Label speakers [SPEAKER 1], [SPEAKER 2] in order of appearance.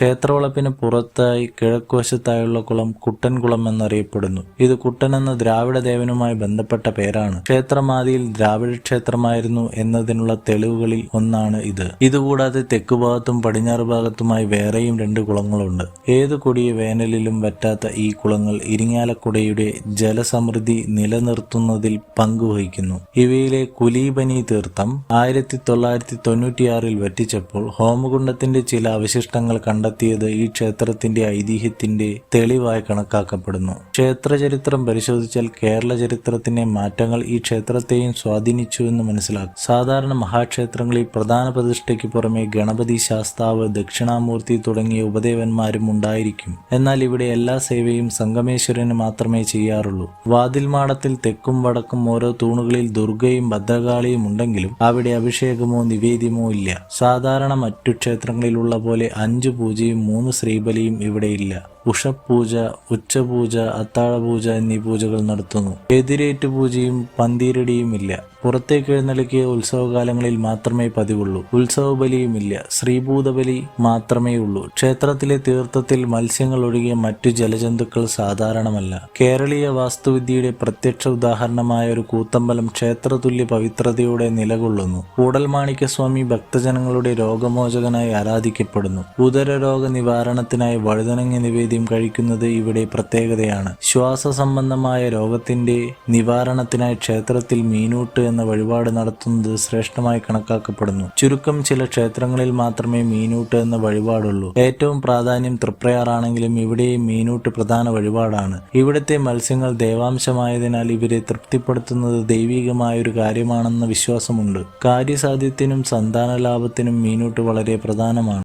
[SPEAKER 1] ക്ഷേത്രവളപ്പിന് പുറത്തായി കിഴക്കുവശത്തായുള്ള കുളം കുട്ടൻകുളം എന്നറിയപ്പെടുന്നു. ഇത് കുട്ടൻ എന്ന ദ്രാവിഡ ദേവനുമായി ബന്ധപ്പെട്ട പേരാണ്. ക്ഷേത്രമാദിയിൽ ദ്രാവിഡ ക്ഷേത്രമായിരുന്നു എന്നതിനുള്ള തെളിവുകളിൽ ഒന്നാണ് ഇത്. ഇതുകൂടാതെ തെക്കുഭാഗത്തും പടിഞ്ഞാറ് ഭാഗത്തുമായി വേറെയും 2 കുളങ്ങളുണ്ട്. ഏതു കൊടിയ വേനലിലും വറ്റാത്ത ഈ കുളങ്ങൾ ഇരിങ്ങാലക്കുടയുടെ ജലസമൃദ്ധി നിലനിർത്തുന്നതിൽ പങ്കുവഹിക്കുന്നു. ഇവയിലെ കുലീബനി തീർത്ഥം 1996 വറ്റിച്ചപ്പോൾ ഹോമകുണ്ഡത്തിന്റെ ചില അവശിഷ്ടങ്ങൾ കണ്ടെത്തിയത് ഈ ക്ഷേത്രത്തിന്റെ ഐതിഹ്യത്തിന്റെ തെളിവായി കണക്കാക്കപ്പെടുന്നു. ക്ഷേത്രചരിത്രം പരിശോധിച്ചാൽ കേരള ചരിത്രത്തിന്റെ മാറ്റങ്ങൾ ഈ ക്ഷേത്രത്തെയും സ്വാധീനിച്ചു എന്ന് മനസ്സിലാക്കും. സാധാരണ മഹാക്ഷേത്രങ്ങളിൽ പ്രധാന പ്രതിഷ്ഠയ്ക്ക് പുറമെ ഗണപതി, ശാസ്താവ്, ദക്ഷിണാമൂർത്തി തുടങ്ങിയ ഉപദേവന്മാരും ഉണ്ടായിരിക്കും. എന്നാൽ ഇവിടെ എല്ലാ സേവയും സംഗമേശ്വരന് മാത്രമേ ചെയ്യാറുള്ളൂ. വാതിൽമാടത്തിൽ തെക്കും വടക്കും ഓരോ തൂണുകളിൽ ദുർഗയും ഭദ്രകാളിയും ഉണ്ടെങ്കിലും അവിടെ അഭിഷേകമോ നിവേദ്യമോ ഇല്ല. സാധാരണ മറ്റു ക്ഷേത്രങ്ങളിലുള്ള പോലെ 5 പൂജയും 3 ശ്രീബലിയും ഇവിടെയില്ല. ഉഷപൂജ, ഉച്ചപൂജ, അത്താഴപൂജ എന്നീ പൂജകൾ നടത്തുന്നു. എതിരേറ്റു പൂജയും പന്തീരടിയും ഇല്ല. പുറത്തേക്ക് എഴുന്നള്ളിക്കുക ഉത്സവകാലങ്ങളിൽ മാത്രമേ പതിവുള്ളൂ. ഉത്സവബലിയുമില്ല. ശ്രീഭൂതബലി മാത്രമേ ഉള്ളൂ. ക്ഷേത്രത്തിലെ തീർത്ഥത്തിൽ മത്സ്യങ്ങൾ ഒഴികെ മറ്റു ജലജന്തുക്കൾ സാധാരണമല്ല. കേരളീയ വാസ്തുവിദ്യയുടെ പ്രത്യക്ഷ ഉദാഹരണമായ ഒരു കൂത്തമ്പലം ക്ഷേത്രതുല്യ പവിത്രതയോടെ നിലകൊള്ളുന്നു. കൂടൽമാണിക്യസ്വാമി ഭക്തജനങ്ങളുടെ രോഗമോചകനായി ആരാധിക്കപ്പെടുന്നു. ഉദരരോഗ നിവാരണത്തിനായി വഴുതനങ്ങ നിവേദ്യം കഴിക്കുന്നത് ഇവിടെ പ്രത്യേകതയാണ്. ശ്വാസ സംബന്ധമായ രോഗത്തിന്റെ നിവാരണത്തിനായി ക്ഷേത്രത്തിൽ മീനൂട്ട് എന്ന വഴിപാട് നടത്തുന്നത് ശ്രേഷ്ഠമായി കണക്കാക്കപ്പെടുന്നു. ചുരുക്കം ചില ക്ഷേത്രങ്ങളിൽ മാത്രമേ മീനൂട്ട് എന്ന വഴിപാടുള്ളൂ. ഏറ്റവും പ്രാധാന്യം തൃപ്രയാറാണെങ്കിലും ഇവിടെയും മീനൂട്ട് പ്രധാന വഴിപാടാണ്. ഇവിടുത്തെ മത്സ്യങ്ങൾ ദേവാംശമായതിനാൽ ഇവരെ തൃപ്തിപ്പെടുത്തുന്നത് ദൈവികമായൊരു കാര്യമാണെന്ന വിശ്വാസമുണ്ട്. കാര്യസാധ്യത്തിനും സന്താന ലാഭത്തിനും മീനൂട്ട് വളരെ പ്രധാനമാണ്.